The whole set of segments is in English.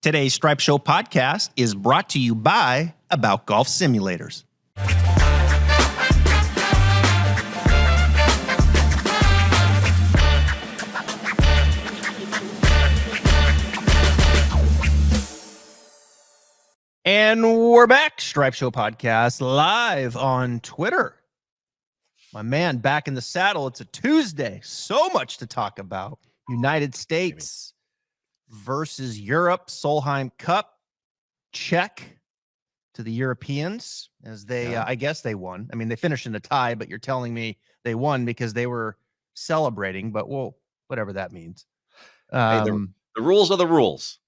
Today's Stripe Show podcast is brought to you by About Golf Simulators. And we're back. Stripe Show podcast live on Twitter. My man back in the saddle. It's a Tuesday. So much to talk about. United States versus Europe. Solheim Cup. Check to the Europeans as they, I guess they won. I mean, they finished in a tie, but you're telling me they won because they were celebrating, but well, whatever that means. Hey, the rules are the rules.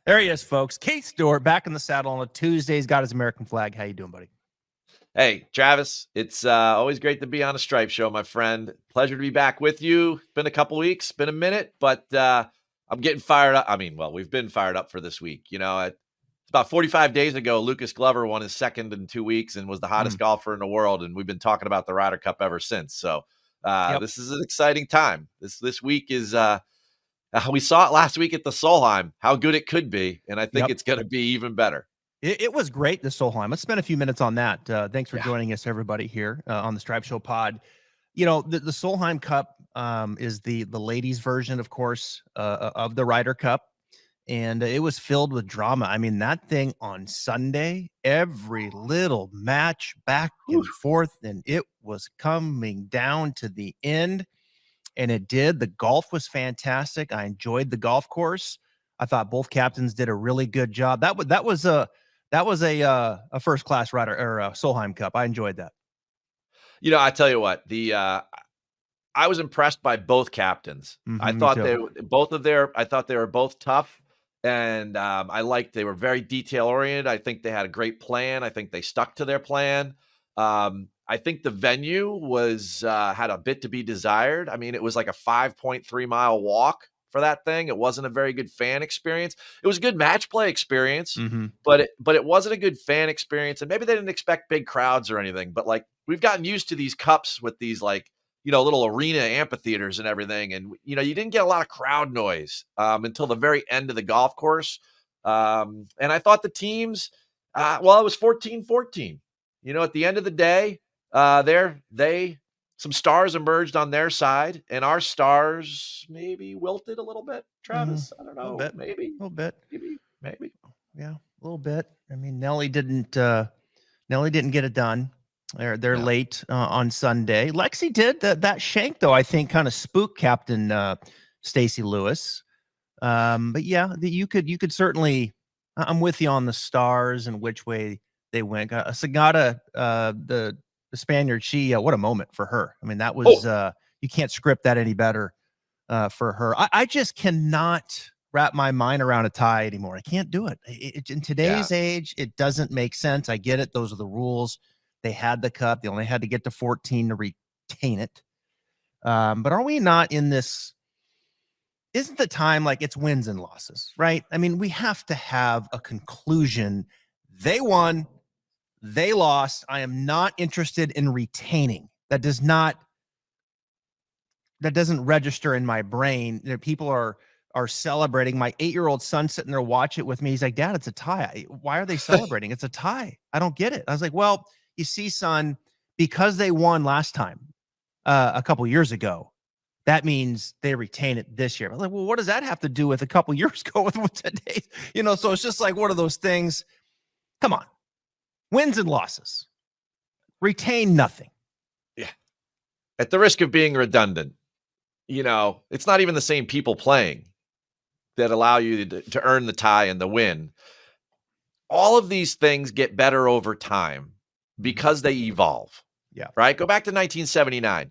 There he is, folks. Keith Stewart back in the saddle on a Tuesday. He's got his American flag. How you doing, buddy? Hey, Travis, it's always great to be on a Stripe Show, my friend. Pleasure to be back with you. Been a couple weeks, been a minute, but I'm getting fired up. I mean, well, we've been fired up for this week. You know, it's about 45 days ago, Lucas Glover won his second in 2 weeks and was the hottest golfer in the world, and we've been talking about the Ryder Cup ever since. So this is an exciting time. This week is we saw it last week at the Solheim, how good it could be, and I think it's going to be even better. It was great, the Solheim. Let's spend a few minutes on that. Thanks for joining us, everybody, here on the Stripe Show pod. You know, the Solheim Cup is the ladies' version, of course, of the Ryder Cup, and it was filled with drama. I mean, that thing on Sunday, every little match back and forth, and it was coming down to the end, and it did. The golf was fantastic. I enjoyed the golf course. I thought both captains did a really good job. That was a first class Ryder or Solheim Cup. I enjoyed that. You know, I tell you what, I was impressed by both captains. I thought they were both tough, and they were very detail oriented. I think they had a great plan. I think they stuck to their plan. I think the venue was had a bit to be desired. I mean, it was like a 5.3 mile walk for that thing. It wasn't a very good fan experience. It was a good match play experience, but it wasn't a good fan experience. And maybe they didn't expect big crowds or anything, but like we've gotten used to these cups with these like, you know, little arena amphitheaters and everything. And, you know, you didn't get a lot of crowd noise until the very end of the golf course. And I thought the teams, it was 14-14, you know, at the end of the day, some stars emerged on their side, and our stars maybe wilted a little bit. Travis, I don't know, maybe a little bit, maybe, yeah, a little bit. I mean, Nelly didn't get it done. They're late on Sunday. Lexi did that shank though. I think kind of spooked Captain Stacey Lewis. But yeah, you could certainly. I'm with you on the stars and which way they went. Sagata, the Spaniard, she what a moment for her. I mean, that was you can't script that any better for her. I just cannot wrap my mind around a tie anymore. I can't do it. In today's age, it doesn't make sense. I get it. Those are the rules. They had the cup. They only had to get to 14 to retain it. But are we not in this? Isn't the time like it's wins and losses, right? I mean, we have to have a conclusion. They won. They lost. I am not interested in retaining. That doesn't register in my brain. You know, people are celebrating. My 8-year-old son sitting there watch it with me. He's like, Dad, it's a tie. Why are they celebrating? It's a tie. I don't get it. I was like, well, you see, son, because they won last time a couple years ago, that means they retain it this year. I was like, well, what does that have to do with a couple years ago with today? You know, so it's just like one of those things. Come on. Wins and losses. Retain nothing. Yeah. At the risk of being redundant, you know, it's not even the same people playing that allow you to earn the tie and the win. All of these things get better over time because they evolve. Yeah. Right? Go back to 1979.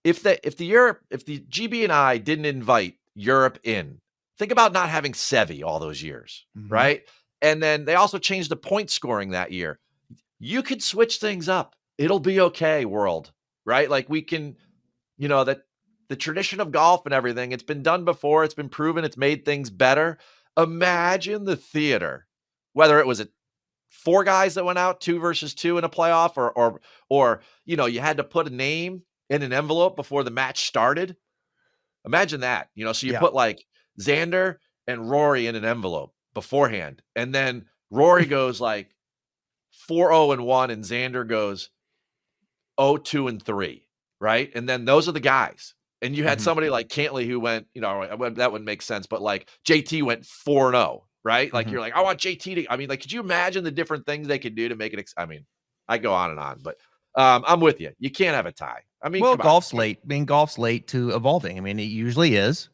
If the GB and I didn't invite Europe in, think about not having Sevi all those years, right? And then they also changed the point scoring that year. You could switch things up. It'll be okay, world, right? Like we can, you know, that the tradition of golf and everything, it's been done before. It's been proven. It's made things better. Imagine the theater, whether it was 4 guys that went out 2 versus 2 in a playoff or, you know, you had to put a name in an envelope before the match started. Imagine that, you know, so you put like Xander and Rory in an envelope beforehand. And then Rory goes like 4-0-1 and Xander goes 0-2-3, right? And then those are the guys. And you had somebody like Cantley who went, that wouldn't make sense, but like JT went 4-0, right? Like you're like, I want JT to, like, could you imagine the different things they could do to make it? I go on and on, but I'm with you. You can't have a tie. Well, golf's late. Golf's late to evolving. It usually is.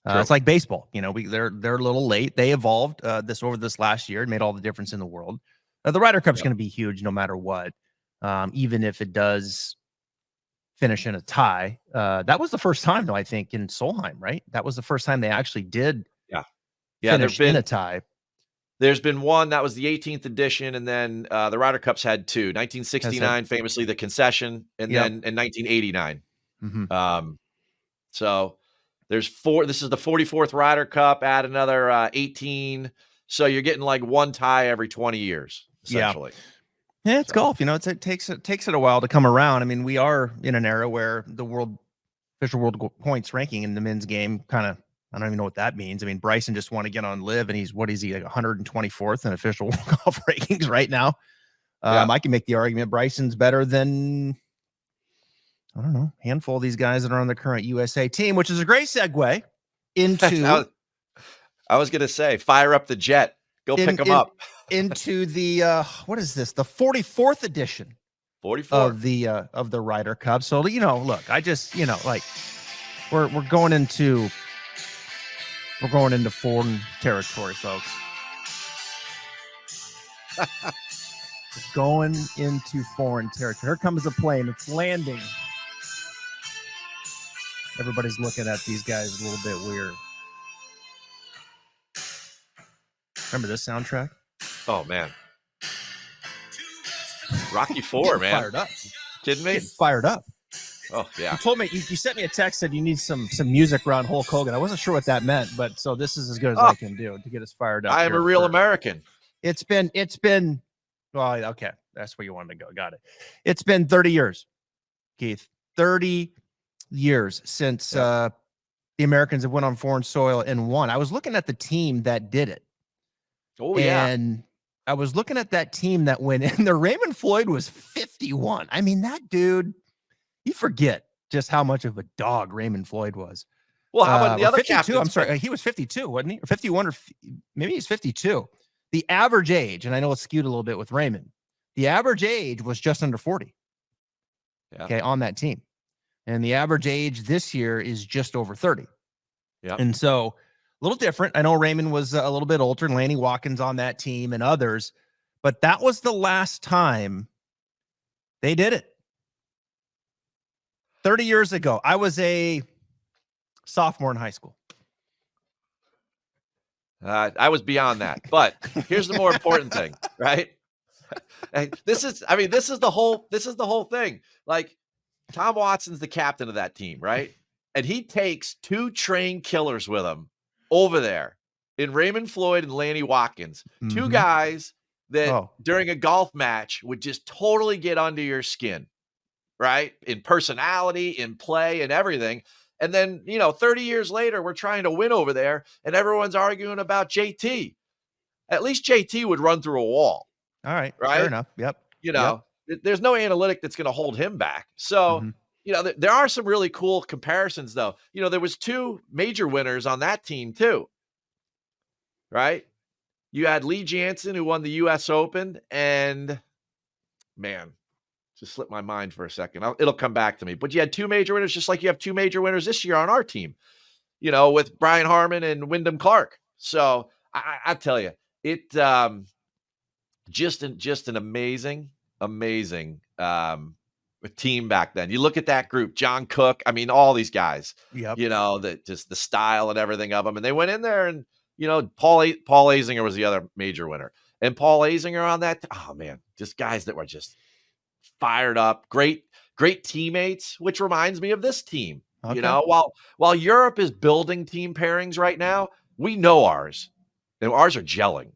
It's like baseball. They're a little late. They evolved over this last year and made all the difference in the world. The Ryder Cup's going to be huge no matter what, even if it does finish in a tie. That was the first time, though, I think, in Solheim, right? That was the first time they actually did finish in a tie. There's been one, that was the 18th edition, and then the Ryder Cups had two. 1969, famously the concession, and then in 1989. So there's 4. This is the 44th Ryder Cup. Add another 18. So you're getting like one tie every 20 years, essentially. Yeah, it's golf. It takes it a while to come around. We are in an era where the official world points ranking in the men's game kind of, I don't even know what that means. Bryson just want to get on live, and he's like 124th in official golf rankings right now. I can make the argument Bryson's better than, I don't know, a handful of these guys that are on the current USA team, which is a great segue into. I was going to say, fire up the jet. Go pick them up. Into the, what is this? The 44th edition 44 of the Ryder Cup. So, look, I just, like we're going into foreign territory, folks. Going into foreign territory. Here comes a plane. It's landing. Everybody's looking at these guys a little bit weird. Remember this soundtrack? Oh, man. Rocky IV, man. Fired up. Kidding me? Getting fired up. Oh, yeah. You told me, you sent me a text, said you need some music around Hulk Hogan. I wasn't sure what that meant, but so this is as good as I can do to get us fired up. I am a real American. It's been, well, okay. That's where you wanted to go. Got it. It's been 30 years, Keith. 30 years since the Americans have went on foreign soil and won. I was looking at the team that did it. Oh, yeah. And I was looking at that team that went in there. Raymond Floyd was 51. That dude, you forget just how much of a dog Raymond Floyd was. Well, how about the other 52? captains? I'm sorry. He was 52, wasn't he? Or 51, or maybe he's 52. The average age, and I know it's skewed a little bit with Raymond, the average age was just under 40. Yeah. Okay, on that team. And the average age this year is just over 30. Yeah. And so a little different. I know Raymond was a little bit older, and Lanny Watkins on that team and others, but that was the last time they did it. 30 years ago. I was a sophomore in high school. I was beyond that, but here's the more important thing, right? And this is the whole thing. Like, Tom Watson's the captain of that team, right? And he takes 2 trained killers with him over there in Raymond Floyd and Lanny Watkins, 2 guys that during a golf match would just totally get under your skin, right? In personality, in play, and everything. And then, 30 years later, we're trying to win over there, and everyone's arguing about JT. At least JT would run through a wall. All right. Right? Fair enough. Yep. There's no analytic that's going to hold him back. So, there are some really cool comparisons, though. There was 2 major winners on that team, too. Right? You had Lee Jansen, who won the U.S. Open, and, man, just slipped my mind for a second. It'll come back to me. But you had 2 major winners, just like you have 2 major winners this year on our team, with Brian Harmon and Wyndham Clark. So I tell you, it just an amazing team back then. You look at that group, John Cook, all these guys, just the style and everything of them. And they went in there and, Paul Azinger was the other major winner. And Paul Azinger on that, oh man, just guys that were just fired up, great teammates, which reminds me of this team. Okay. While Europe is building team pairings right now, we know ours, and ours are gelling.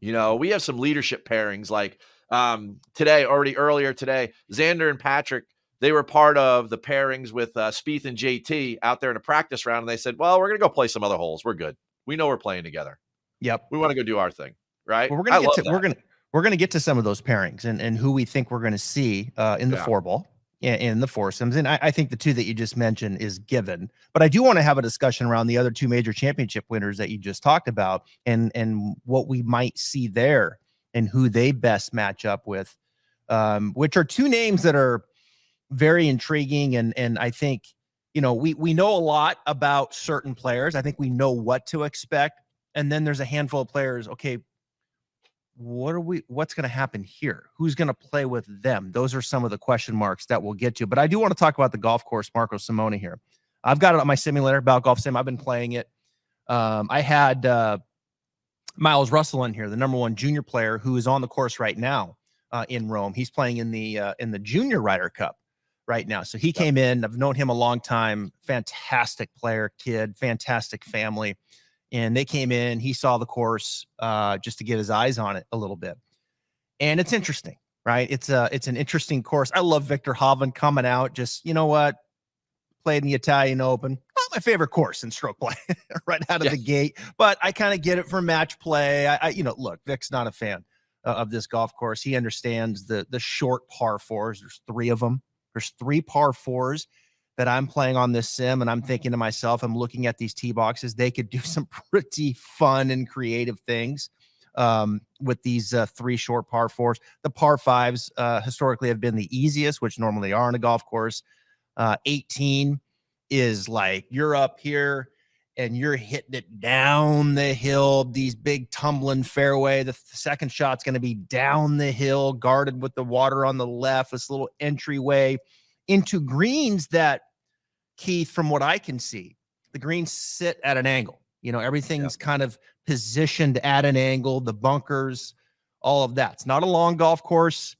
We have some leadership pairings like earlier today, Xander and Patrick, they were part of the pairings with Spieth and JT out there in a practice round. And they said, well, we're going to go play some other holes. We're good. We know we're playing together. Yep. We want to go do our thing, right? Well, we're gonna get to some of those pairings and who we think we're gonna see in the 4-ball, in the foursomes. And I think the two that you just mentioned is given. But I do want to have a discussion around the other two major championship winners that you just talked about, and what we might see there and who they best match up with, which are two names that are very intriguing. And I think, we know a lot about certain players. I think we know what to expect. And then there's a handful of players. Okay, what's going to happen here? Who's going to play with them? Those are some of the question marks that we'll get to. But I do want to talk about the golf course, Marco Simone here. I've got it on my simulator, about Golf Sim. I've been playing it. I had Miles Russell in here, the #1 junior player who is on the course right now in Rome. He's playing in the junior Ryder Cup right now. So he came in. I've known him a long time. Fantastic player, kid, fantastic family. And they came in, he saw the course just to get his eyes on it a little bit. And it's interesting, right? It's an interesting course. I love Victor Hovland coming out. Just, played in the Italian Open. Not my favorite course in stroke play right out of the gate. But I kind of get it for match play. Look, Vic's not a fan of this golf course. He understands the short par fours. There's 3 of them. There's 3 par fours that I'm playing on this sim, and I'm thinking to myself, I'm looking at these tee boxes. They could do some pretty fun and creative things with these 3 short par fours. The par fives historically have been the easiest, which normally are on a golf course. 18 is like you're up here and you're hitting it down the hill, these big tumbling fairway. The second shot's going to be down the hill, guarded with the water on the left, this little entryway into greens that, Keith, from what I can see, the greens sit at an angle. Everything's kind of positioned at an angle, the bunkers, all of that. It's not a long golf course,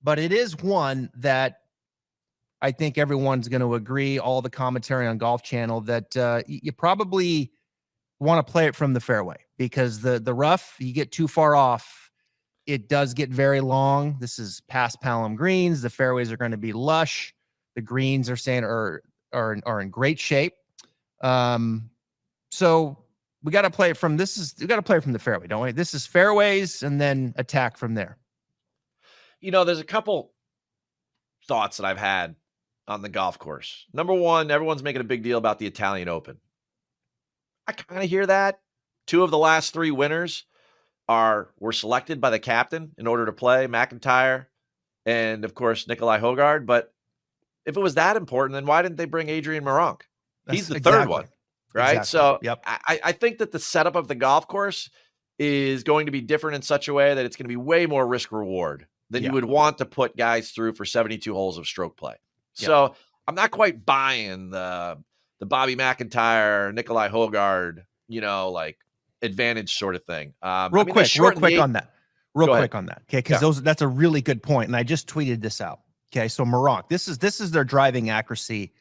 but it is one that I think everyone's going to agree, all the commentary on Golf Channel, that you probably want to play it from the fairway, because the rough, you get too far off, it does get very long. This is past Palom greens. The fairways are going to be lush. The greens are in great shape. So we got to play it from the fairway, don't we? This is fairways and then attack from there. There's a couple thoughts that I've had on the golf course. #1, everyone's making a big deal about the Italian Open. I kind of hear that. 2 of the last 3 winners were selected by the captain in order to play, McIntyre and, of course, Nicolai Højgaard. But if it was that important, then why didn't they bring Adrian Meronk? He's the third one, right? Exactly. So I think that the setup of the golf course is going to be different in such a way that it's going to be way more risk reward than you would want to put guys through for 72 holes of stroke play. So I'm not quite buying the Bobby McIntyre, Nicolai Højgaard, advantage sort of thing. Real quick on that. Okay, because that's a really good point, and I just tweeted this out. Okay, so Meronk, this is their driving accuracy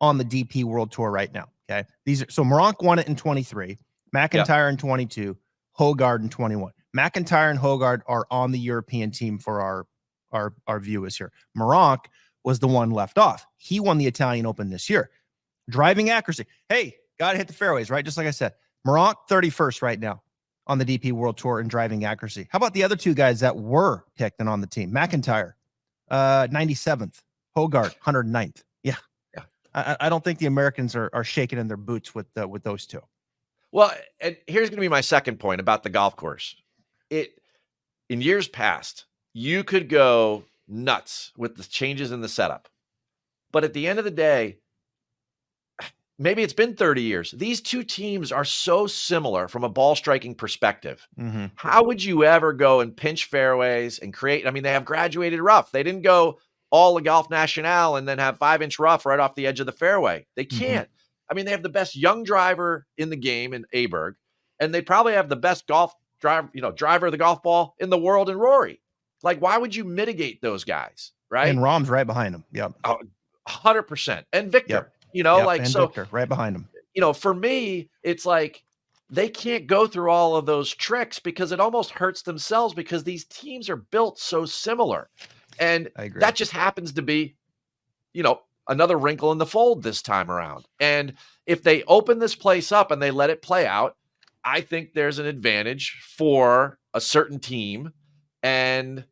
on the DP World Tour right now. Okay, Meronk won it in 23, McIntyre in 22, Højgaard in 21. McIntyre and Højgaard are on the European team for our viewers here. Meronk was the one left off. He won the Italian Open this year. Driving accuracy. Hey, got to hit the fairways, right? Just like I said. Meronk, 31st right now on the DP World Tour in driving accuracy. How about the other 2 guys that were picked and on the team? McIntyre, 97th. Højgaard, 109th. Yeah. I don't think the Americans are shaking in their boots with those 2. Well, and here's going to be my second point about the golf course. In years past, you could go nuts with the changes in the setup. But at the end of the day, maybe it's been 30 years. These 2 teams are so similar from a ball striking perspective. Mm-hmm. How would you ever go and pinch fairways and create? I mean, they have graduated rough. They didn't go all the Golf National and then have 5-inch rough right off the edge of the fairway. They can't. Mm-hmm. I mean, they have the best young driver in the game in Aberg, and they probably have the best golf driver of the golf ball in the world in Rory. Like, why would you mitigate those guys, right? And Rahm's right behind him. Yep. 100%. And Victor, Victor right behind him. For me, it's like they can't go through all of those tricks because it almost hurts themselves, because these teams are built so similar. And that just happens to be, another wrinkle in the fold this time around. And if they open this place up and they let it play out, I think there's an advantage for a certain team. And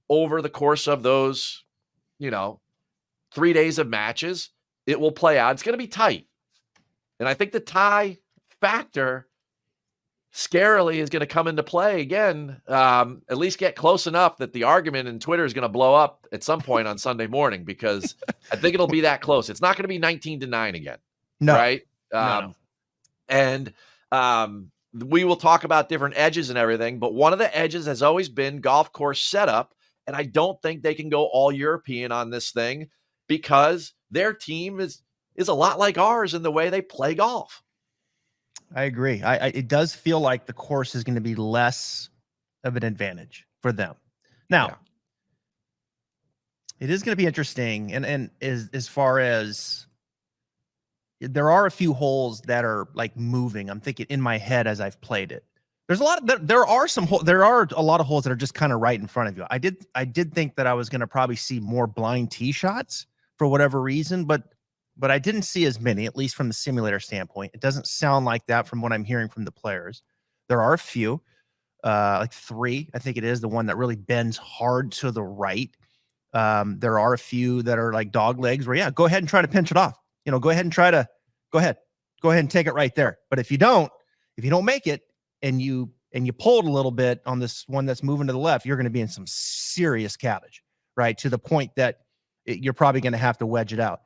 over the course of those, 3 days of matches, it will play out. It's going to be tight. And I think the tie factor scarily is going to come into play again, at least get close enough that the argument in Twitter is going to blow up at some point on Sunday morning, because I think it'll be that close. It's not going to be 19-9 again. No, right. No. And we will talk about different edges and everything, but one of the edges has always been golf course setup. And I don't think they can go all European on this thing, because their team is a lot like ours in the way they play golf. I agree. It does feel like the course is going to be less of an advantage for them. Now, It is going to be interesting. And as far as, there are a few holes that are like moving. I'm thinking in my head as I've played it. There's a lot of, there are a lot of holes that are just kind of right in front of you. I did think that I was going to probably see more blind tee shots for whatever reason, but I didn't see as many, at least from the simulator standpoint. It doesn't sound like that from what I'm hearing from the players. There are a few, like 3, I think it is, the one that really bends hard to the right. There are a few that are like dog legs where, yeah, go ahead and try to pinch it off. Go ahead and take it right there. But if you don't make it and you pull it a little bit on this one that's moving to the left, you're going to be in some serious cabbage, right? To the point that you're probably going to have to wedge it out.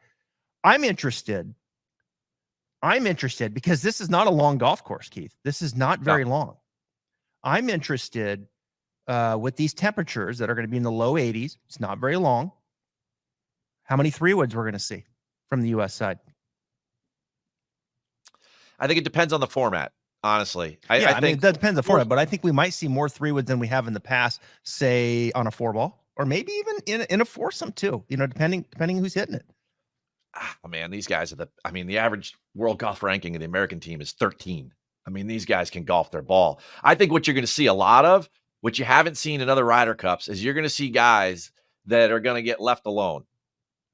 I'm interested because this is not a long golf course, Keith. This is not very long. I'm interested with these temperatures that are going to be in the low 80s. It's not very long. How many 3-woods we're going to see from the U.S. side? I think it depends on the format, honestly. I mean, that depends on the format, but I think we might see more 3-woods than we have in the past, say on a 4-ball, or maybe even in a foursome too, depending who's hitting it. Oh, man, these guys are the average world golf ranking of the American team is 13. I mean, these guys can golf their ball. I think what you're going to see a lot of, what you haven't seen in other Ryder Cups, is you're going to see guys that are going to get left alone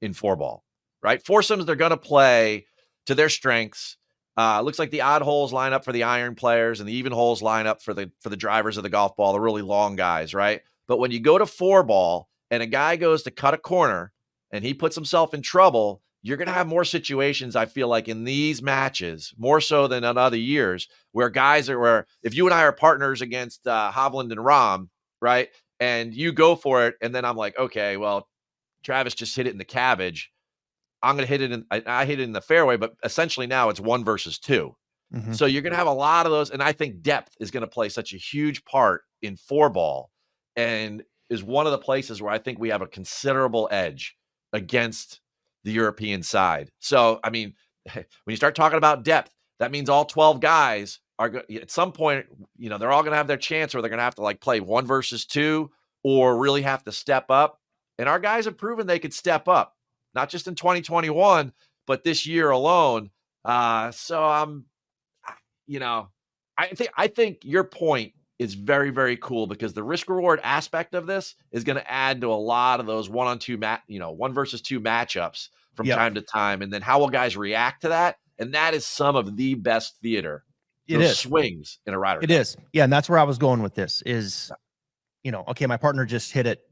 in 4-ball, right? Foursomes, they're going to play to their strengths. Looks like the odd holes line up for the iron players and the even holes line up for the drivers of the golf ball, the really long guys, right? But when you go to 4-ball and a guy goes to cut a corner and he puts himself in trouble, you're going to have more situations, I feel like, in these matches, more so than in other years, where if you and I are partners against Hovland and Rahm, right, and you go for it, and then I'm like, okay, well, Travis just hit it in the cabbage. I'm going to hit it I hit it in the fairway, but essentially now it's 1 versus 2. Mm-hmm. So you're going to have a lot of those, and I think depth is going to play such a huge part in 4-ball, and is one of the places where I think we have a considerable edge against the European side. So, I mean, when you start talking about depth, that means all 12 guys are at some point, they're all going to have their chance, or they're going to have to play 1 versus 2, or really have to step up. And our guys have proven they could step up, not just in 2021, but this year alone. So I think your point is very, very cool, because the risk reward aspect of this is going to add to a lot of those 1 versus 2 matchups from time to time. And then how will guys react to that? And that is some of the best theater. Those swings in a Ryder Cup. It is. Yeah. And that's where I was going with this is, okay, my partner just hit it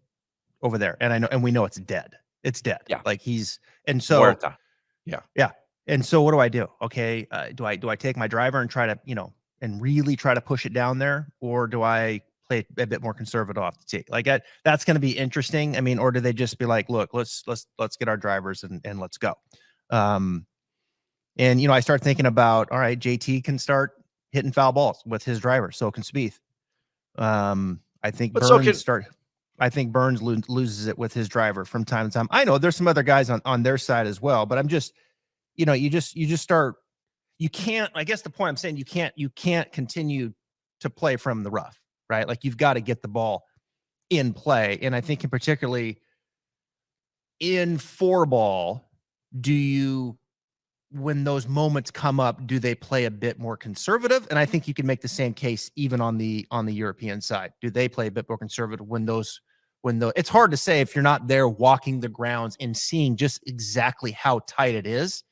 over there, and we know it's dead. It's dead. Yeah. And so, Muerta. Yeah. Yeah. And so what do I do? Okay. Do I take my driver and try to, and really try to push it down there, or do I play a bit more conservative off the tee? That's going to be interesting. I mean, or do they just be like, look, let's get our drivers and let's go. And I start thinking about, all right, JT can start hitting foul balls with his driver. So can Spieth. I think Burns loses it with his driver from time to time. I know there's some other guys on their side as well, but I'm just, you just start. You can't, I guess the point I'm saying, you can't continue to play from the rough, right? You've got to get the ball in play. And I think particularly in 4-ball, when those moments come up, do they play a bit more conservative? And I think you can make the same case even on the European side. Do they play a bit more conservative when it's hard to say if you're not there walking the grounds and seeing just exactly how tight it is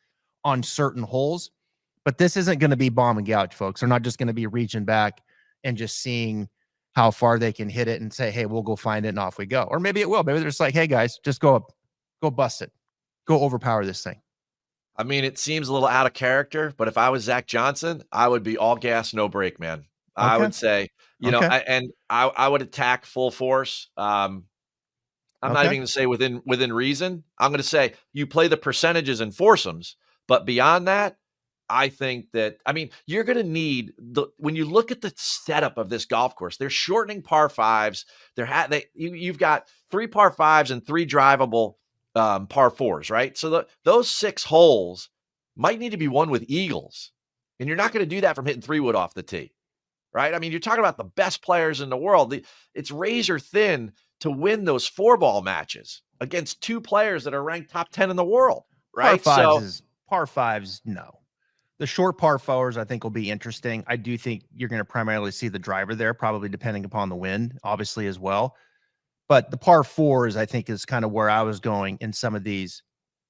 on certain holes. But this isn't going to be bomb and gouge, folks. They're not just going to be reaching back and just seeing how far they can hit it and say, hey, we'll go find it and off we go. Or maybe it will. Maybe they're just like, hey, guys, just go bust it. Go overpower this thing. I mean, it seems a little out of character, but if I was Zach Johnson, I would be all gas, no brake, man. I would say, I would attack full force. I'm not even going to say within reason. I'm going to say you play the percentages and foursomes, but beyond that, I think that, you're going to need when you look at the setup of this golf course, they're shortening par fives. You've got 3 par fives and 3 drivable par fours, right? So those 6 holes might need to be won with eagles, and you're not going to do that from hitting 3-wood off the tee, right? You're talking about the best players in the world. It's razor thin to win those 4-ball matches against 2 players that are ranked top 10 in the world, right? Par fives, no. The short par fours, I think, will be interesting. I do think you're going to primarily see the driver there, probably depending upon the wind, obviously, as well. But the par fours, I think, is kind of where I was going in some of these,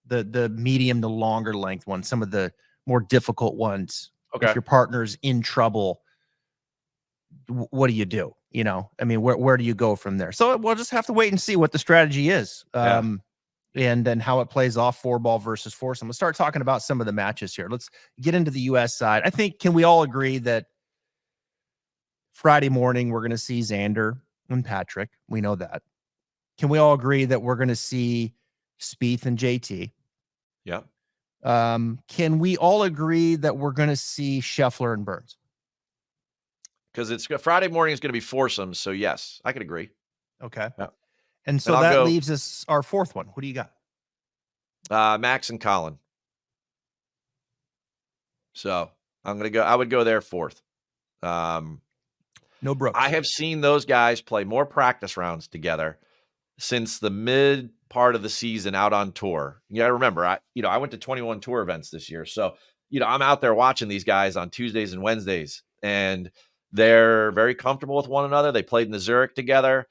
the medium to longer length ones, some of the more difficult ones. Okay. If your partner's in trouble, what do you do? Where do you go from there? So we'll just have to wait and see what the strategy is. And then how it plays off 4-ball versus foursome. Let's start talking about some of the matches here. Let's get into the U.S. side. I think, can we all agree that Friday morning we're going to see Xander and Patrick? We know that. Can we all agree that we're going to see Spieth and JT? Yeah. Can we all agree that we're going to see Scheffler and Burns? Because it's Friday morning is going to be foursomes, so yes, I could agree. Okay. Yeah. And so that leaves us our 4th one. What do you got? Max and Colin. So I would go there 4th. No Brooks. I have seen those guys play more practice rounds together since the mid part of the season out on tour. You gotta remember, I went to 21 tour events this year. So, I'm out there watching these guys on Tuesdays and Wednesdays, and they're very comfortable with one another. They played in the Zurich together.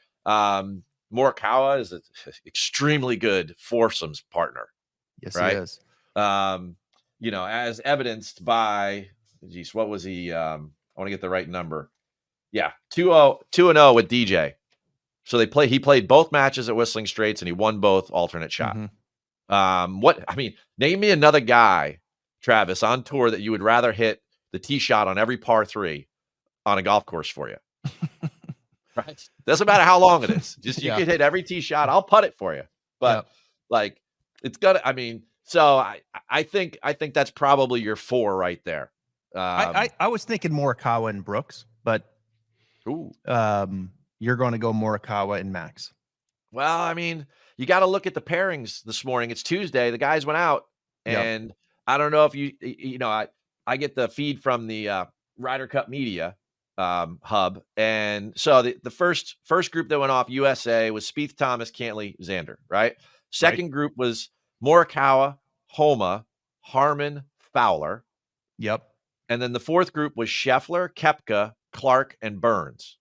Morikawa is an extremely good foursomes partner. Yes, right? He is. As evidenced by, what was he? I want to get the right number. Yeah, 2-0 with DJ. So he played both matches at Whistling Straits, and he won both alternate shot. Mm-hmm. Name me another guy, Travis, on tour that you would rather hit the tee shot on every par 3 on a golf course for you. Right? Doesn't matter how long it is. Just you could hit every tee shot. I'll putt it for you. But it's gonna. So I think that's probably your 4 right there. I was thinking Morikawa and Brooks, but you're going to go Morikawa and Max. Well, you got to look at the pairings this morning. It's Tuesday. The guys went out, and I don't know if I get the feed from the Ryder Cup media hub, and so the first group that went off USA was Spieth, Thomas, Cantley, Xander. Right. Second group was Morikawa, Homa, Harman, Fowler. Yep. And then the 4th group was Scheffler, Koepka, Clark, and Burns.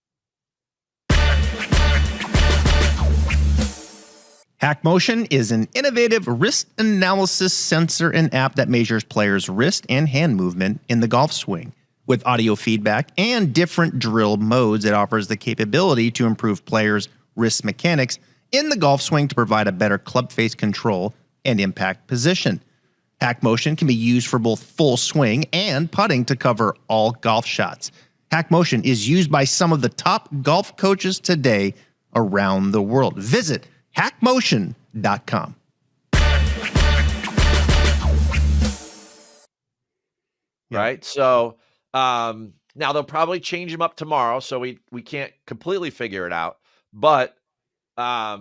HackMotion is an innovative wrist analysis sensor and app that measures players' wrist and hand movement in the golf swing. With audio feedback and different drill modes, it offers the capability to improve players' wrist mechanics in the golf swing to provide a better club face control and impact position. HackMotion can be used for both full swing and putting to cover all golf shots. HackMotion is used by some of the top golf coaches today around the world. Visit hackmotion.com. Right? So now they'll probably change them up tomorrow, so we can't completely figure it out. But a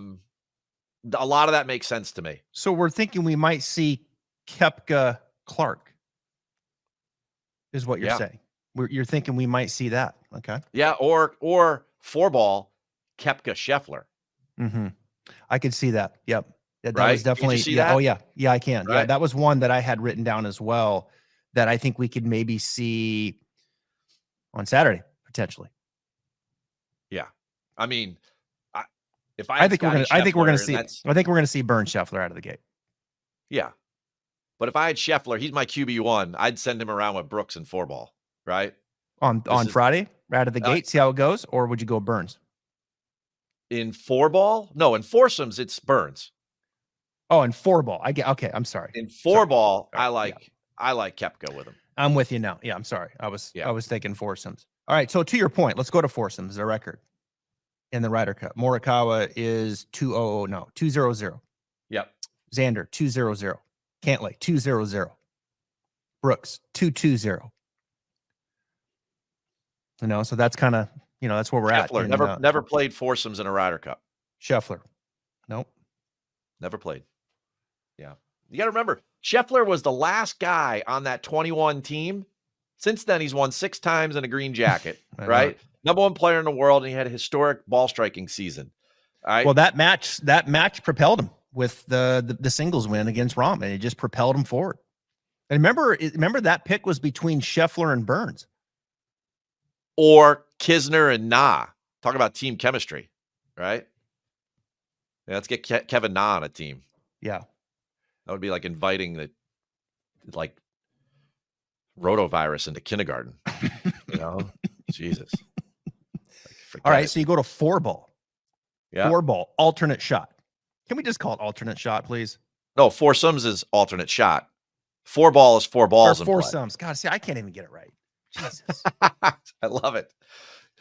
lot of that makes sense to me. So we're thinking we might see Koepka Clark, is what you're saying. You're thinking we might see that. Okay. Yeah, or 4-ball Koepka Scheffler. Mm-hmm. I could see that. Yep. That right? was definitely. See that? Oh yeah. Yeah, I can. Right. Yeah, that was one that I had written down as well, that I think we could maybe see on Saturday potentially. Yeah. I think we're going to see Burns Scheffler out of the gate. Yeah. But if I had Scheffler, he's my QB1. I'd send him around with Brooks and 4-ball, right? On Friday, right out of the gate, see how it goes, or would you go Burns? In 4-ball? No, in foursomes, it's Burns. Oh, in 4-ball. I get okay. I'm sorry. In 4-ball, sorry. I like Koepka with him. I'm with you now. Yeah, I'm sorry. I was thinking foursomes. All right. So to your point, let's go to foursomes, the record in the Ryder Cup. Morikawa is 200. Yep. Xander 200. Cantlay 200. Brooks 220. So that's kind of, that's where we're Scheffler, at. Never played foursomes in a Ryder Cup. Scheffler. Nope. Never played. Yeah. You got to remember, Scheffler was the last guy on that 21 team. Since then, he's won 6 times in a green jacket, right? Number 1 player in the world, and he had a historic ball striking season. All right. Well, that match propelled him with the singles win against Rahm, and it just propelled him forward. And remember that pick was between Scheffler and Burns. Or Kisner and Na. Talk about team chemistry, right? Yeah, let's get Kevin Na on a team. Yeah. That would be like inviting the rotavirus into kindergarten. Jesus. All right, so you go to 4-ball. Yeah. 4-ball, alternate shot. Can we just call it alternate shot, please? No, foursomes is alternate shot. 4-ball is 4 balls. Or foursomes. God, see, I can't even get it right. Jesus. I love it.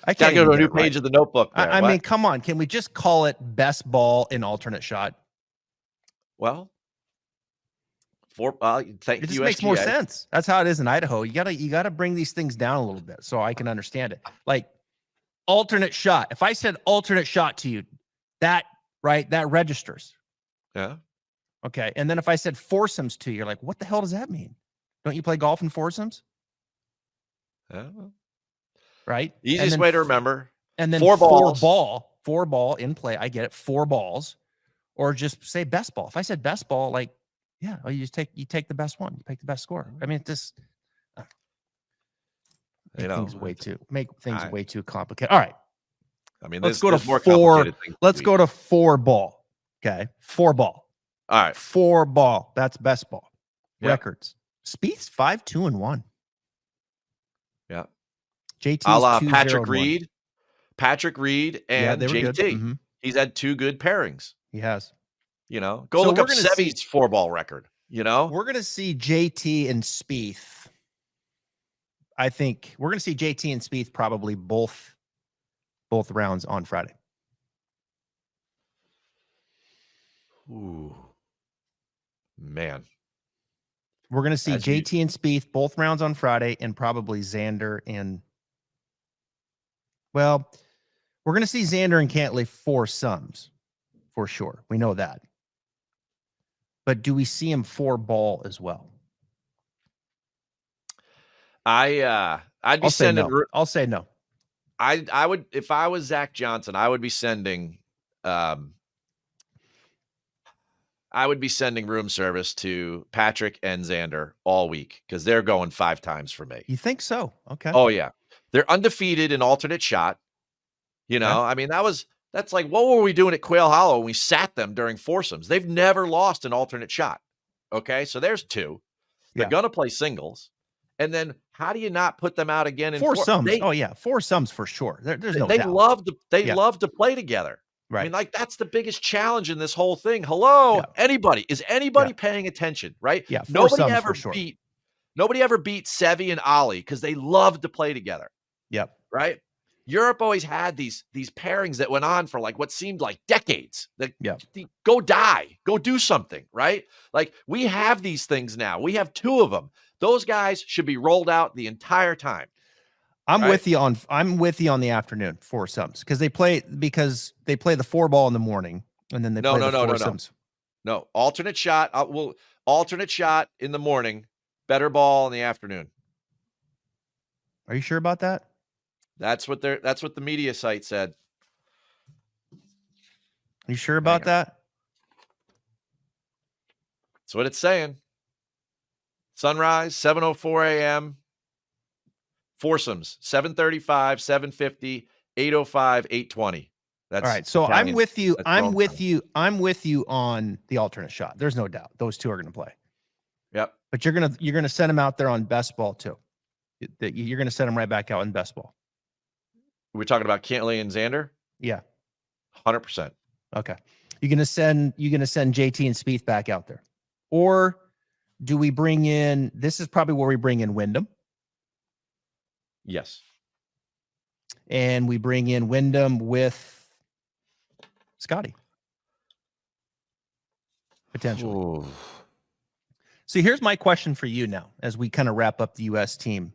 I can't go to a new page of the notebook. I mean, come on. Can we just call it best ball in alternate shot? Well, it just makes more sense. That's how it is in Idaho. You gotta bring these things down a little bit so I can understand it. Like alternate shot. If I said alternate shot to you, that registers. Yeah. Okay. And then if I said foursomes to you, you're like, what the hell does that mean? Don't you play golf in foursomes? Yeah. Right. Easiest way to remember. And then 4 ball in play. I get it. 4 balls, or just say best ball. If I said best ball, you take the best one. You pick the best score. I mean, make things way too complicated. All right. I mean, let's go to 4. Let's go to 4 ball. Okay. 4 ball. All right. 4 ball. That's best ball. Yep. Records. Spieth's 5-2-1. Yeah. JT's a la Patrick Reed and JT. Mm-hmm. He's had 2 good pairings. He has. Go look up Sevy's 4-ball record. We're going to see JT and Spieth. I think we're going to see JT and Spieth probably both rounds on Friday. Ooh, man. We're going to see JT and Spieth both rounds on Friday, and probably Xander and. Well, we're going to see Xander and Cantlay foursomes for sure. We know that. But do we see him 4 ball as well? I'd be sending. No. I'll say no. I would, if I was Zach Johnson, I would be sending. I would be sending room service to Patrick and Xander all week because they're going 5 times for me. You think so? Okay. Oh yeah, they're undefeated in alternate shot. I mean, that's like, what were we doing at Quail Hollow when we sat them during foursomes? They've never lost an alternate shot. Okay, so there's 2. They're gonna play singles, and then how do you not put them out again in foursomes? Foursomes for sure. There's no doubt. They love to play together. Right. I mean, that's the biggest challenge in this whole thing. Hello, anybody? Is anybody paying attention? Right? Yeah. Nobody ever beat Sevy and Ollie because they love to play together. Yep. Right. Europe always had these pairings that went on for what seemed like decades. Go do something. Right? Like, we have these things now. We have 2 of them. Those guys should be rolled out the entire time. I'm with you on the afternoon foursomes because they play the 4 ball in the morning and then they play the foursomes. No, alternate shot. Alternate shot in the morning, better ball in the afternoon. Are you sure about that? That's what the media site said. Are you sure about that? That's what it's saying. Sunrise, 7:04 a.m. Foursomes, 7:35, 7:50, 8:05, 8:20. That's all right. So I'm with you. I'm with you on the alternate shot. There's no doubt those 2 are going to play. Yep. But you're gonna send him out there on best ball too. You're gonna send him right back out in best ball. We're talking about Cantley and Xander? Yeah. 100%. Okay. You're gonna send JT and Spieth back out there. Or do we bring in, this is probably where we bring in Wyndham. Yes. And we bring in Wyndham with Scotty. Potentially. Ooh. So here's my question for you now, as we kind of wrap up the U.S. team.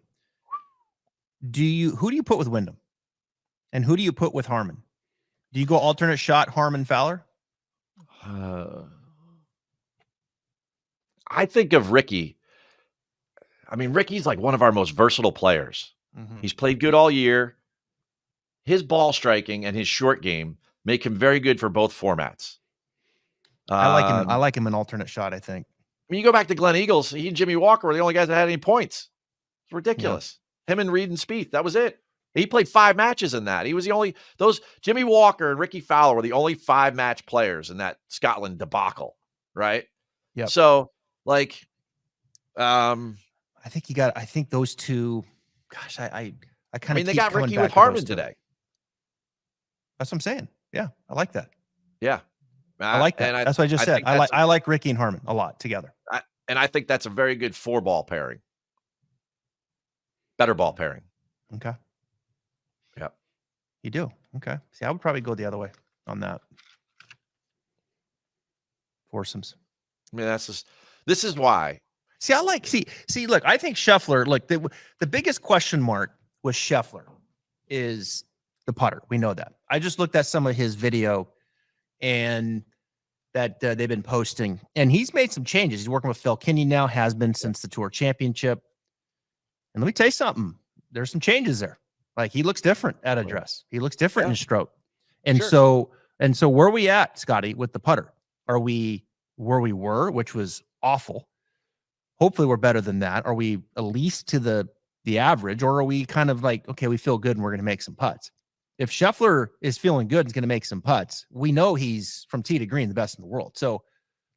Who do you put with Wyndham? And who do you put with Harman? Do you go alternate shot, Harman, Fowler? I think of Ricky. I mean, Ricky's like one of our most versatile players. Mm-hmm. He's played good all year. His ball striking and his short game make him very good for both formats. I like him in alternate shot, I think. I mean, you go back to Glen Eagles, he and Jimmy Walker were the only guys that had any points. It's ridiculous. Yeah. Him and Reed and Spieth, that was it. He played 5 matches in that. He was the only, Jimmy Walker and Ricky Fowler were the only 5-match players in that Scotland debacle, right? Yeah. So, like, I think those two, gosh, I kind of, they got Ricky with Harman today. That's what I'm saying. Yeah. I like that. Yeah. I like that. That's what I just said. I like Ricky and Harman a lot together. And I think that's a very good 4-ball pairing. Better ball pairing. Okay. Yep. You do. Okay. See, I would probably go the other way on that. Foursomes. I mean, this is why. See, look, I think Scheffler, look, the biggest question mark with Scheffler is the putter. We know that. I just looked at some of his video and that they've been posting, and he's made some changes. He's working with Phil Kinney now, has been since the Tour Championship. And let me tell you something. There's some changes there. Like, he looks different at address. He looks different in his stroke. And so where are we at, Scotty, with the putter? Are we where we were, which was awful? Hopefully we're better than that. Are we at least to the average, or are we kind of like, okay, we feel good and we're going to make some putts? If Scheffler is feeling good and is going to make some putts, we know he's from tee to green the best in the world. So,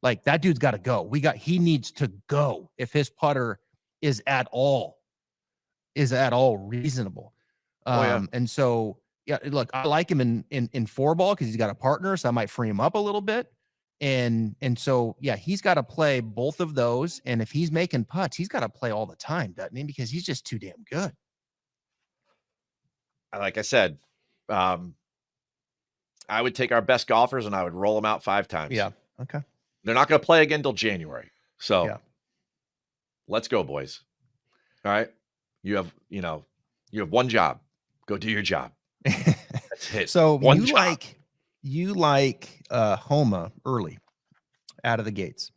like, that dude's got to go. He needs to go if his putter is at all reasonable. And so, yeah, look, I like him in 4-ball because he's got a partner, so I might free him up a little bit. And so, yeah, he's got to play both of those. And if he's making putts, he's got to play all the time, doesn't he? Because he's just too damn good. Like I said, I would take our best golfers and I would roll them out 5 times. Yeah. Okay. They're not going to play again till January. So let's go, boys. All right. You have one job. Go do your job. That's it. So you like Homa early out of the gates.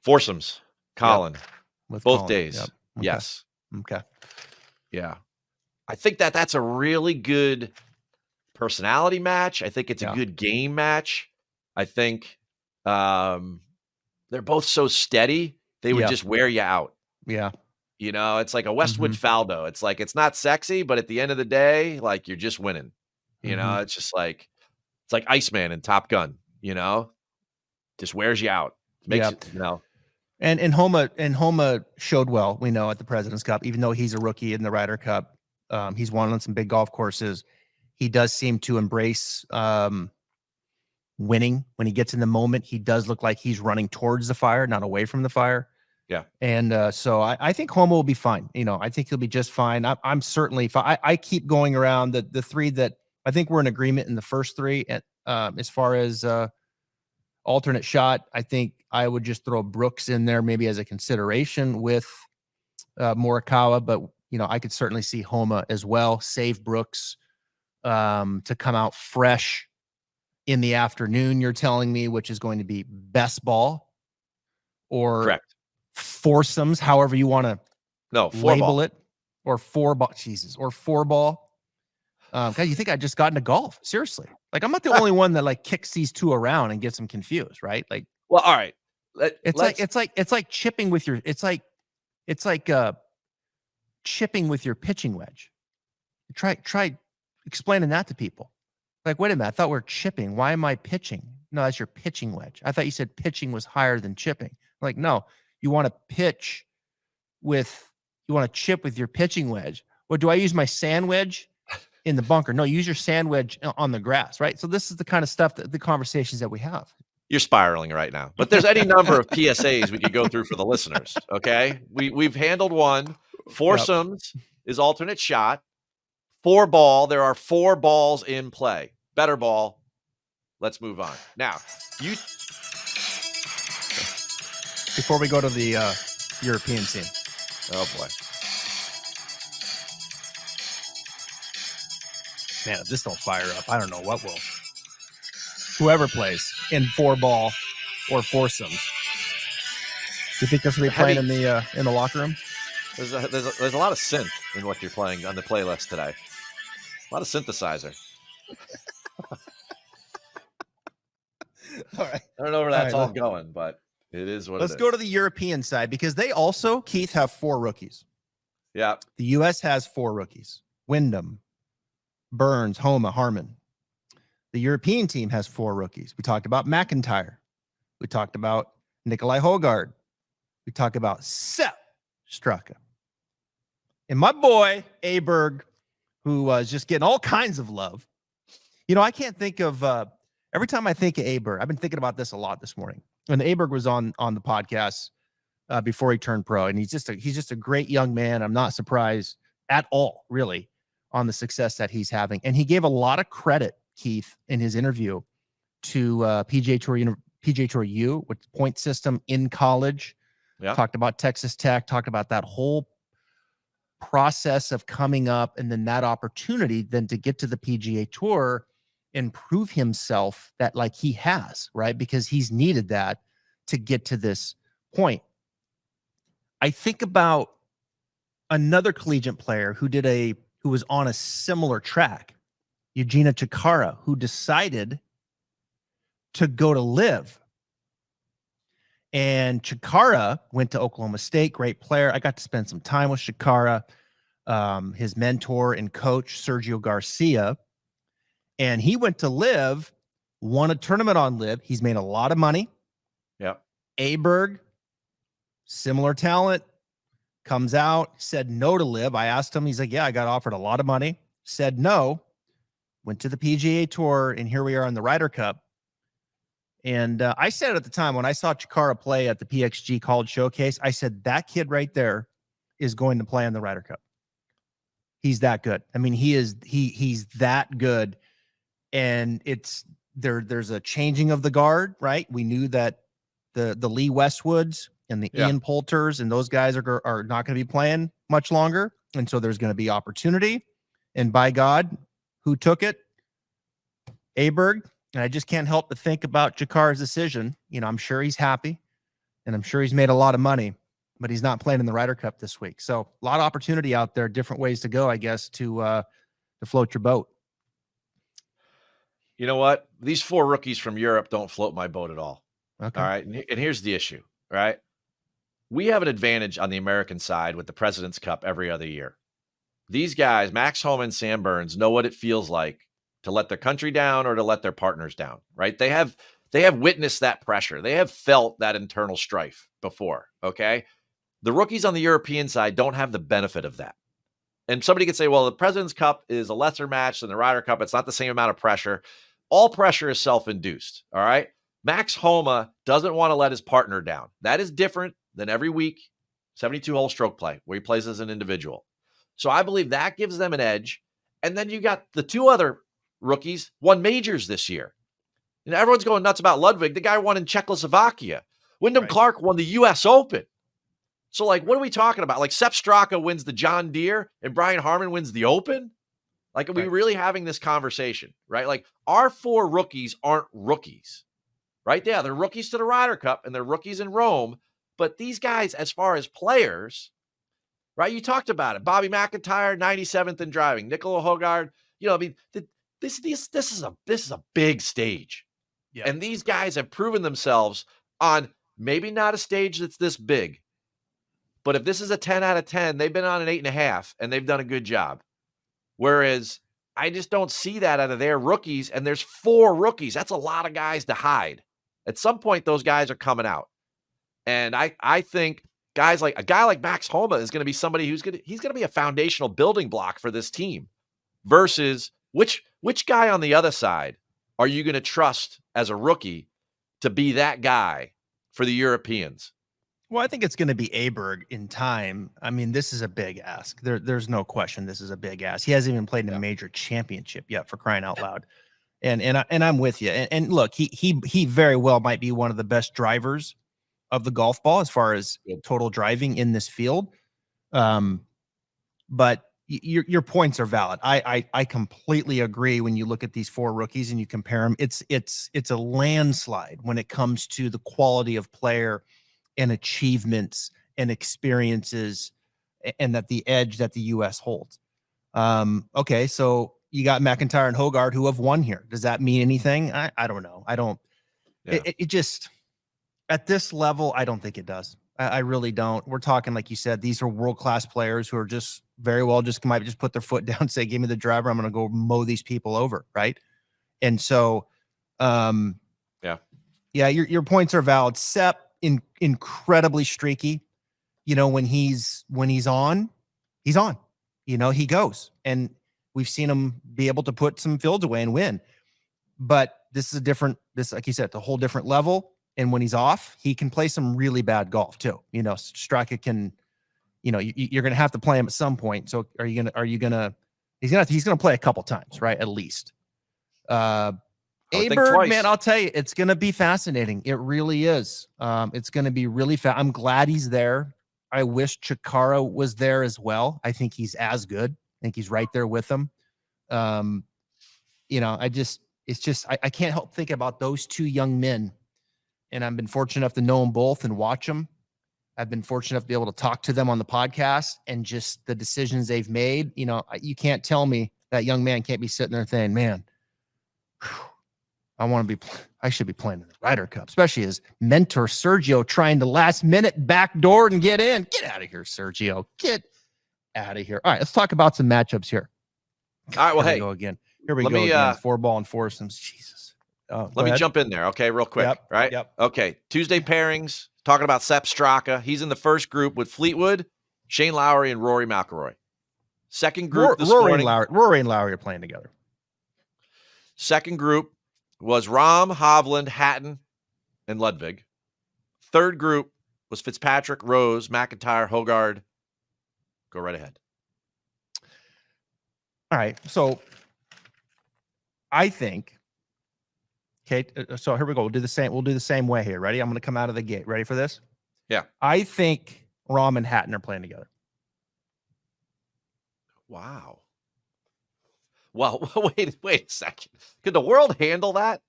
Foursomes, Colin, with both Colin. days. Yep. Okay. Yes. Okay. Yeah. I think that's a really good personality match. I think it's a good game match. I think they're both so steady. They would just wear you out. Yeah. You know, it's like a Westwood Faldo. It's like, it's not sexy, but at the end of the day, like, you're just winning. You know, it's just like, it's like Iceman in Top Gun, you know, just wears you out. Makes it, you know. And Homa showed well, we know, at the President's Cup, even though he's a rookie in the Ryder Cup. He's won on some big golf courses. He does seem to embrace winning. When he gets in the moment, he does look like he's running towards the fire, not away from the fire. Yeah. And so I think Homa will be fine. You know, I think he'll be just fine. I'm certainly fine. I keep going around the 3 that I think we're in agreement in the first 3. And as far as alternate shot, I think I would just throw Brooks in there maybe as a consideration with Morikawa. But, you know, I could certainly see Homa as well. Save Brooks to come out fresh in the afternoon, you're telling me, which is going to be best ball or correct. Foursomes, however you want to label it, or 4-ball. Jesus, or 4-ball. God, you think I just got into golf? Seriously, like, I'm not the only one that like kicks these 2 around and gets them confused, right? Like, well, all right. It's like chipping with your. It's like chipping with your pitching wedge. Try explaining that to people. Like, wait a minute, I thought we were chipping. Why am I pitching? No, that's your pitching wedge. I thought you said pitching was higher than chipping. Like, no, you want to pitch you want to chip with your pitching wedge. Or do I use my sand wedge in the bunker? No, use your sand wedge on the grass, right? So this is the kind of stuff that the conversations that we have. You're spiraling right now, but there's any number of PSAs we could go through for the listeners. Okay. We've handled one. Foursomes is alternate shot. 4 ball. There are 4 balls in play. Better ball. Let's move on. Now, before we go to the European scene. Oh boy. Man, if this don't fire up, I don't know what will. Whoever plays in 4 ball or foursomes. You think this will be playing in the locker room? There's a lot of synth in what you're playing on the playlist today. A lot of synthesizer. All right. I don't know where that's all going, but it is what Let's go to the European side because they also, Keith, have 4 rookies. Yeah. The U.S. has 4 rookies. Wyndham, Burns, Homa, Harmon. The European team has 4 rookies. We talked about McIntyre. We talked about Nikolai Hogard. We talked about Sepp Straka. And my boy, Aberg, who was just getting all kinds of love. You know, I can't think of, every time I think of Aberg, I've been thinking about this a lot this morning. When Aberg was on the podcast before he turned pro, and he's just a great young man. I'm not surprised at all, really, on the success that he's having. And he gave a lot of credit, Keith, in his interview to PGA Tour U with the point system in college. Yeah. Talked about Texas Tech, talked about that whole process of coming up and then that opportunity then to get to the PGA Tour and prove himself that like he has, right? Because he's needed that to get to this point. I think about another collegiate player who was on a similar track, Eugenia Chikara, who decided to go to live. And Chikara went to Oklahoma State, great player. I got to spend some time with Chikara, his mentor and coach, Sergio Garcia. And he went to live, won a tournament on live. He's made a lot of money. Yeah. Aberg, similar talent, comes out, said no to live. I asked him, he's like, yeah, I got offered a lot of money. Said no, went to the PGA Tour, and here we are in the Ryder Cup. And I said at the time when I saw Chikara play at the PXG College Showcase, I said, that kid right there is going to play in the Ryder Cup. He's that good. I mean, he's that good. And there's a changing of the guard, right? We knew that the Lee Westwoods and the Ian Poulters and those guys are not going to be playing much longer. And so there's going to be opportunity. And by God, who took it? Aberg. And I just can't help but think about Chikara's decision. You know, I'm sure he's happy and I'm sure he's made a lot of money, but he's not playing in the Ryder Cup this week. So a lot of opportunity out there, different ways to go, I guess, to float your boat. You know what? These 4 rookies from Europe don't float my boat at all. Okay. All right. And here's the issue, right? We have an advantage on the American side with the President's Cup every other year. These guys, Max Homa and Sam Burns, know what it feels like to let their country down or to let their partners down, right? They have witnessed that pressure. They have felt that internal strife before, okay? The rookies on the European side don't have the benefit of that. And somebody could say, well, the President's Cup is a lesser match than the Ryder Cup. It's not the same amount of pressure. All pressure is self-induced, all right? Max Homa doesn't want to let his partner down. That is different than every week, 72-hole stroke play, where he plays as an individual. So I believe that gives them an edge. And then you got the 2 other rookies won majors this year. And everyone's going nuts about Ludwig. The guy won in Czechoslovakia. Wyndham Clark won the U.S. Open. So, like, what are we talking about? Like, Sepp Straka wins the John Deere and Brian Harmon wins the Open? Like, are we really having this conversation, right? Like, our 4 rookies aren't rookies, right? Yeah, they're rookies to the Ryder Cup and they're rookies in Rome. But these guys, as far as players, right? You talked about it. Bobby McIntyre, 97th in driving. Nicola Hogard, you know, I mean, this is a big stage. Yeah. And these guys have proven themselves on maybe not a stage that's this big, but if this is a 10 out of 10, they've been on an 8.5 and they've done a good job. Whereas I just don't see that out of their rookies. And there's 4 rookies. That's a lot of guys to hide. At some point, those guys are coming out. And I think a guy like Max Homa is going to be somebody he's going to be a foundational building block for this team versus which guy on the other side are you going to trust as a rookie to be that guy for the Europeans? Well, I think it's going to be Aberg in time. I mean, this is a big ask. There's no question this is a big ask. He hasn't even played in a major championship yet, for crying out loud. And I'm with you. And look, he very well might be one of the best drivers of the golf ball as far as total driving in this field. But your points are valid. I completely agree. When you look at these 4 rookies and you compare them, it's a landslide when it comes to the quality of player and achievements and experiences, and that the edge that the U.S. holds. Okay, so you got McIntyre and Hogard who have won here. Does that mean anything? I don't know. I don't. Yeah. It just, at this level, I don't think it does. I really don't. We're talking, like you said, these are world-class players who are just very well might just put their foot down and say, give me the driver. I'm going to go mow these people over. Right. And so, your points are valid. Sepp, incredibly streaky. When he's on, he's on. He goes, and we've seen him be able to put some fields away and win. But this is like you said, it's a whole different level. And when he's off, he can play some really bad golf too. Straka can, you're going to have to play him at some point. So he's going to play a couple times, right? At least. Aberg, man, I'll tell you, it's going to be fascinating. It really is. It's going to be really fast. I'm glad he's there. I wish Chikara was there as well. I think he's as good. I think he's right there with him. I can't help think about those 2 young men. And I've been fortunate enough to know them both and watch them. I've been fortunate enough to be able to talk to them on the podcast, and just the decisions they've made. You can't tell me that young man can't be sitting there saying, man, I should be playing in the Ryder Cup, especially his mentor, Sergio, trying to last minute backdoor and get in. Get out of here, Sergio. Get out of here. All right, let's talk about some matchups here. All right, well, Here we go again. 4-ball and foursomes. Jesus. Let me jump in there, okay, real quick. Yep, right? Yep. Okay, Tuesday pairings, talking about Sepp Straka. He's in the first group with Fleetwood, Shane Lowry, and Rory McIlroy. Second group this morning. Rory and Lowry are playing together. Second group was Rahm, Hovland, Hatton, and Ludwig. Third group was Fitzpatrick, Rose, McIntyre, Hogard. Go right ahead. All right, so I think. Okay, so here we go. We'll do the same way here. Ready? I'm going to come out of the gate. Ready for this? Yeah. I think Rahm and Hatton are playing together. Wow. Well, wait a second. Could the world handle that?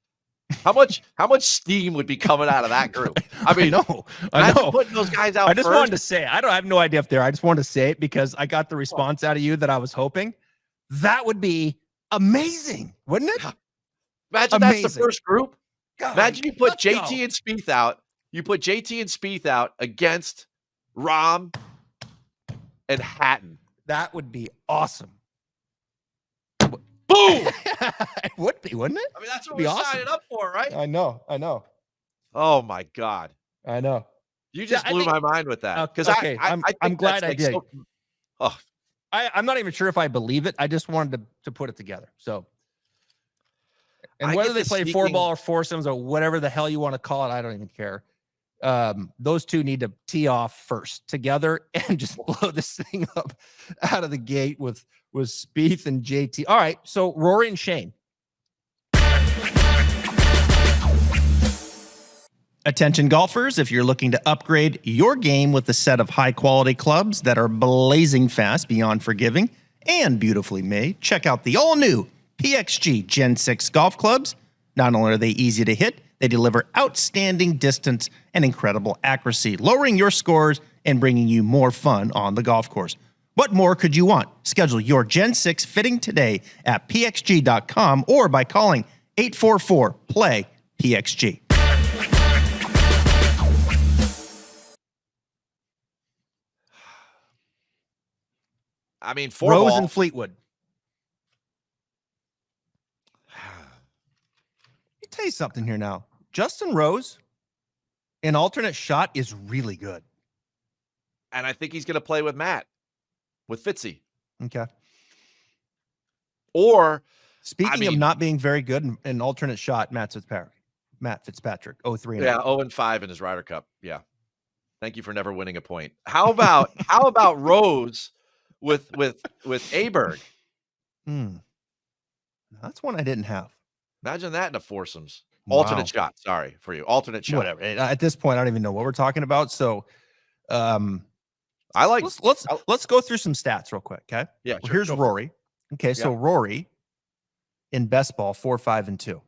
How much steam would be coming out of that group? I mean, I know. Putting those guys out. I just wanted to say it. I have no idea if they're. I just wanted to say it because I got the response out of you that I was hoping. That would be amazing, wouldn't it? Imagine that's the first group. God, imagine you put JT and Spieth out. You put JT and Spieth out against Rahm and Hatton. That would be awesome. Boom! It would be, wouldn't it? I mean, that's what we're signing up for, right? I know. Oh my God. I know. You just blew my mind with that. Because I'm glad I did. So, I'm not even sure if I believe it. I just wanted to put it together. So. And whether they play 4-ball or foursomes or whatever the hell you want to call it, I don't even care. Those 2 need to tee off first together and just blow this thing up out of the gate with Spieth and JT. All right, so Rory and Shane. Attention golfers, if you're looking to upgrade your game with a set of high-quality clubs that are blazing fast, beyond forgiving, and beautifully made, check out the all-new PXG Gen 6 golf clubs. Not only are they easy to hit, they deliver outstanding distance and incredible accuracy, lowering your scores and bringing you more fun on the golf course. What more could you want? Schedule your Gen 6 fitting today at pxg.com or by calling 844-PLAY-PXG. I mean, Rose and Fleetwood. Let me tell you something here now. Justin Rose, An alternate shot is really good. And I think he's going to play with Fitzy. Okay. Or, speaking of not being very good in alternate shot, Matt Fitzpatrick, 0-3. Yeah, 0-5 in his Ryder Cup. Yeah. Thank you for never winning a point. How about Rose with Aberg? That's one I didn't have. Imagine that in a foursomes. Wow. Alternate shot. Sorry for you. Alternate shot. Whatever. At this point, I don't even know what we're talking about. So, I like. Let's go through some stats real quick. Okay. Yeah. Well, here's Rory. Okay. So Rory in best ball 4-5-2.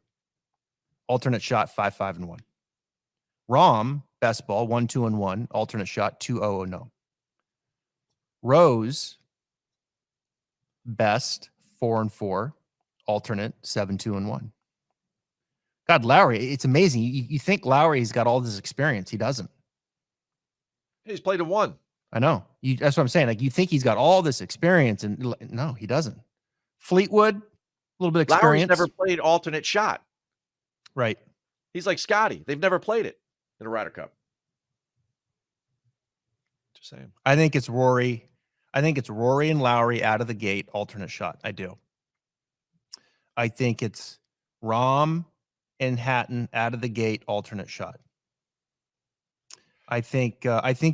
Alternate shot 5-5-1. Rahm best ball 1-2-1. Alternate shot 2-0-0. Rose best 4-4. Alternate 7-2-1. God, Lowry, it's amazing. You think Lowry's got all this experience. He doesn't. He's played in one. I know. That's what I'm saying. Like, you think he's got all this experience, and no, he doesn't. Fleetwood, a little bit of experience. Lowry's never played alternate shot. Right. He's like Scotty. They've never played it in a Ryder Cup. Just saying. I think it's Rory. I think it's Rory and Lowry out of the gate, alternate shot. I do. I think it's Rahm and Hatton out of the gate, alternate shot. I think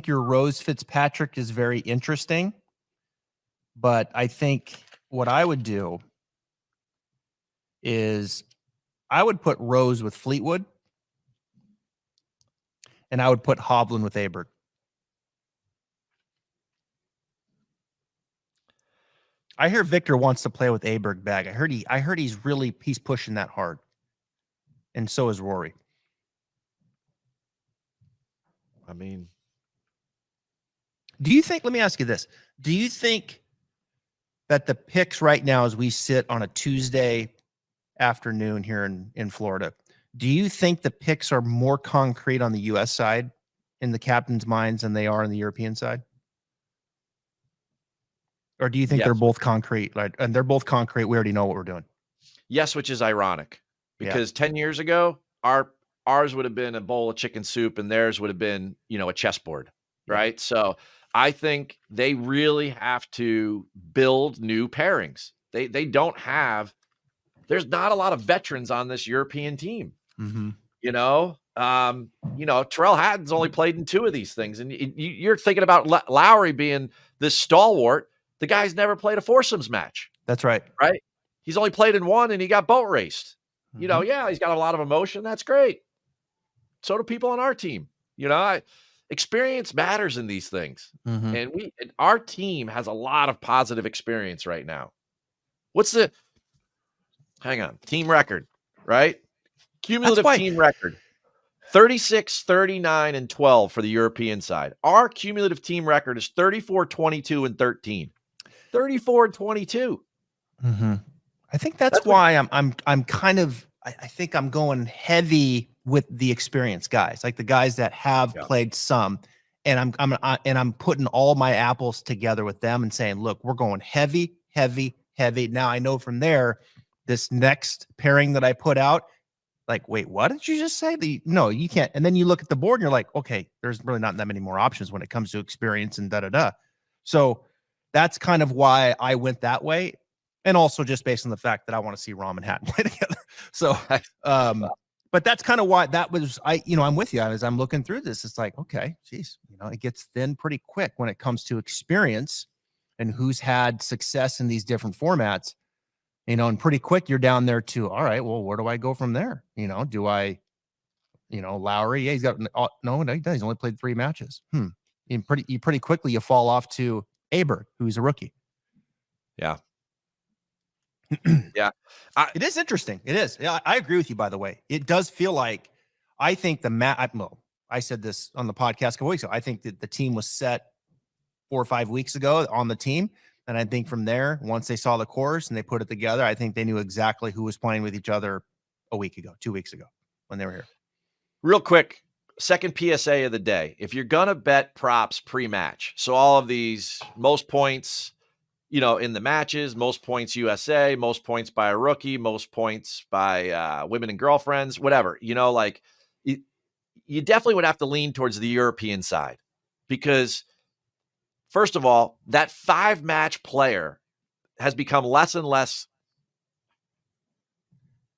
your Rose Fitzpatrick is very interesting, but I think what I would do is I would put Rose with Fleetwood, and I would put Hovland with Aberg. I hear Victor wants to play with Aberg bag. I heard he's pushing that hard, and so is Rory. I mean, do you think? Let me ask you this: do you think that the picks right now, as we sit on a Tuesday afternoon here in Florida, do you think the picks are more concrete on the U.S. side in the captain's minds than they are on the European side? Or do you think they're both concrete? And they're both concrete. We already know what we're doing. Yes, which is ironic because 10 years ago, ours would have been a bowl of chicken soup and theirs would have been, a chessboard, right? So I think they really have to build new pairings. They don't have. There's not a lot of veterans on this European team. Mm-hmm. Terrell Hatton's only played in 2 of these things, and you're thinking about Lowry being this stalwart. The guy's never played a foursomes match. That's right. Right? He's only played in 1, and he got boat raced. Mm-hmm. He's got a lot of emotion. That's great. So do people on our team. Experience matters in these things. Mm-hmm. And our team has a lot of positive experience right now. Hang on, team record, right? Cumulative team record. 36, 39, and 12 for the European side. Our cumulative team record is 34, 22, and 13. 34 and 22. Mm-hmm. I think that's why I'm kind of, I think I'm going heavy with the experienced guys, like the guys that have played some, and I'm putting all my apples together with them and saying, look, we're going heavy. Now I know from there, this next pairing that I put out, like, wait, what did you just say? No, you can't. And then you look at the board and you're like, okay, there's really not that many more options when it comes to experience and da-da-da. So that's kind of why I went that way. And also just based on the fact that I want to see Rahm and Hatton play together. So, but that's kind of why that was, I'm with you. As I'm looking through this, it's like, okay, geez, it gets thin pretty quick when it comes to experience and who's had success in these different formats. And pretty quick, you're down there too. All right, well, where do I go from there? Do I, Lowry? Yeah, he's got no, he does. He's only played 3 matches. And pretty quickly you fall off to Aberg, who's a rookie. Yeah. Yeah. It is interesting. It is. Yeah, I agree with you, by the way. It does feel like, I think I said this on the podcast a couple weeks ago. I think that the team was set 4 or 5 weeks ago on the team. And I think from there, once they saw the course and they put it together, I think they knew exactly who was playing with each other a week ago, 2 weeks ago when they were here. Real quick, second PSA of the day. If you're going to bet props pre-match, so all of these most points, in the matches, most points USA, most points by a rookie, most points by women and girlfriends, whatever, you definitely would have to lean towards the European side because, first of all, that 5-match player has become less and less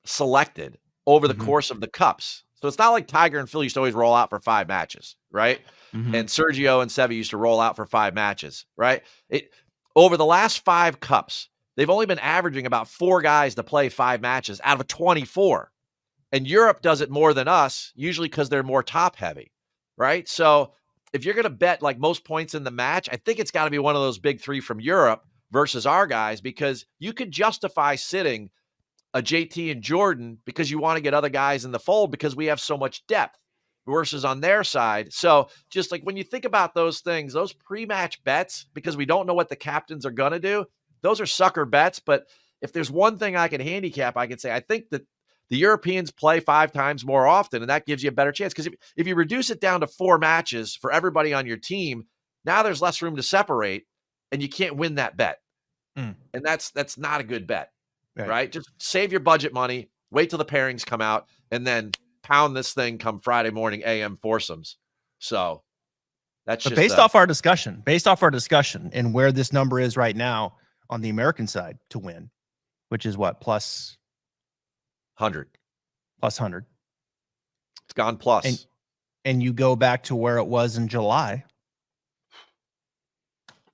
selected over the course of the cups. So it's not like Tiger and Phil used to always roll out for 5 matches, right? And Sergio and Seve used to roll out for 5 matches, right? Over the last 5 cups, they've only been averaging about 4 guys to play 5 matches out of 24. And Europe does it more than us, usually because they're more top heavy, right? So if you're going to bet like most points in the match, I think it's got to be one of those big 3 from Europe versus our guys, because you could justify sitting a JT and Jordan because you want to get other guys in the fold because we have so much depth versus on their side. So just like when you think about those things, those pre-match bets, because we don't know what the captains are going to do, those are sucker bets. But if there's one thing I can handicap, I can say I think that the Europeans play 5 times more often, and that gives you a better chance. Because if you reduce it down to 4 matches for everybody on your team, now there's less room to separate, and you can't win that bet. And that's not a good bet, right? Just save your budget money, wait till the pairings come out, and then pound this thing come Friday morning AM foursomes. So that's just based off our discussion, and where this number is right now on the American side to win, which is what, plus 100. Plus 100. It's gone plus. And you go back to where it was in July,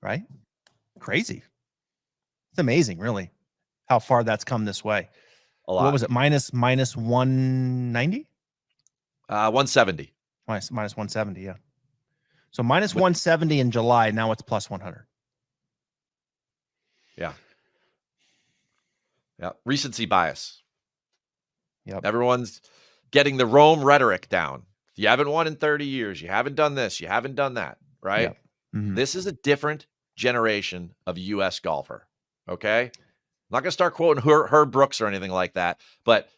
right? Crazy. It's amazing, really, how far that's come this way. A lot. What was it? Minus 190? 170. Minus 170, yeah. So minus 170 in July. Now it's plus 100. Yeah. Yeah. Recency bias. Yep. Everyone's getting the Rome rhetoric down. You haven't won in 30 years. You haven't done this. You haven't done that. Right? Yep. This is a different generation of U.S. golfer. Okay? I'm not going to start quoting Herb Brooks or anything like that, but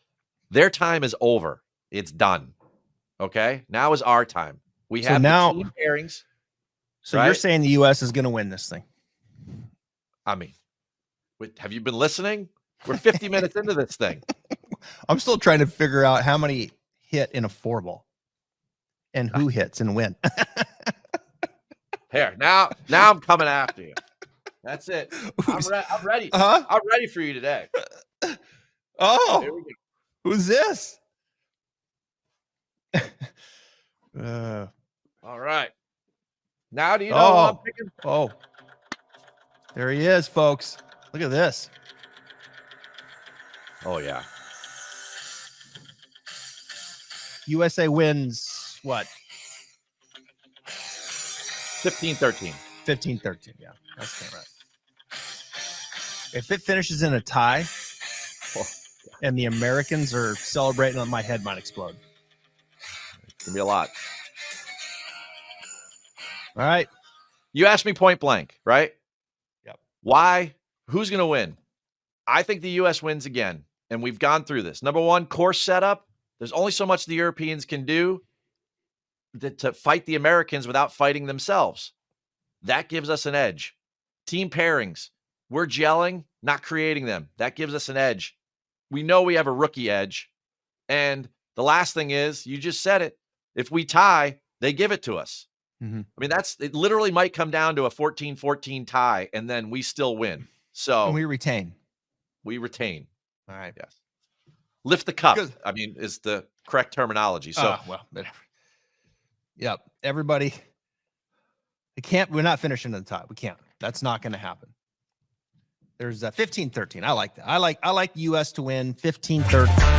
their time is over. It's done. Okay? Now is our time. We have the team pairings. So you're saying the U.S. is going to win this thing? I mean, have you been listening? We're 50 minutes into this thing. I'm still trying to figure out how many hit in a 4-ball and who hits and when. Here, now I'm coming after you. That's it. I'm ready. I'm ready for you today. Oh, here we go. Who's this? All right. Now do you know who I'm picking? Oh, there he is, folks. Look at this. Oh, yeah. USA wins what? 15-13. 15-13. Yeah, that's right. If it finishes in a tie, and the Americans are celebrating, my head might explode. It's gonna be a lot. All right. You asked me point blank, right? Yep. Why? Who's gonna win? I think the U.S. wins again, and we've gone through this. Number one, course setup. There's only so much the Europeans can do to fight the Americans without fighting themselves. That gives us an edge. Team pairings. We're gelling, not creating them. That gives us an edge. We know we have a rookie edge. And the last thing is, you just said it. If we tie, they give it to us. I mean, it literally might come down to a 14-14 tie, and then we still win. So and we retain. We retain. All right. Yes. Lift the cup, I mean, is the correct terminology. So, well, whatever. Yep. Everybody, we're not finishing in the top. We can't. That's not going to happen. There's 15-13. I like that. I like the U.S. to win 15-13.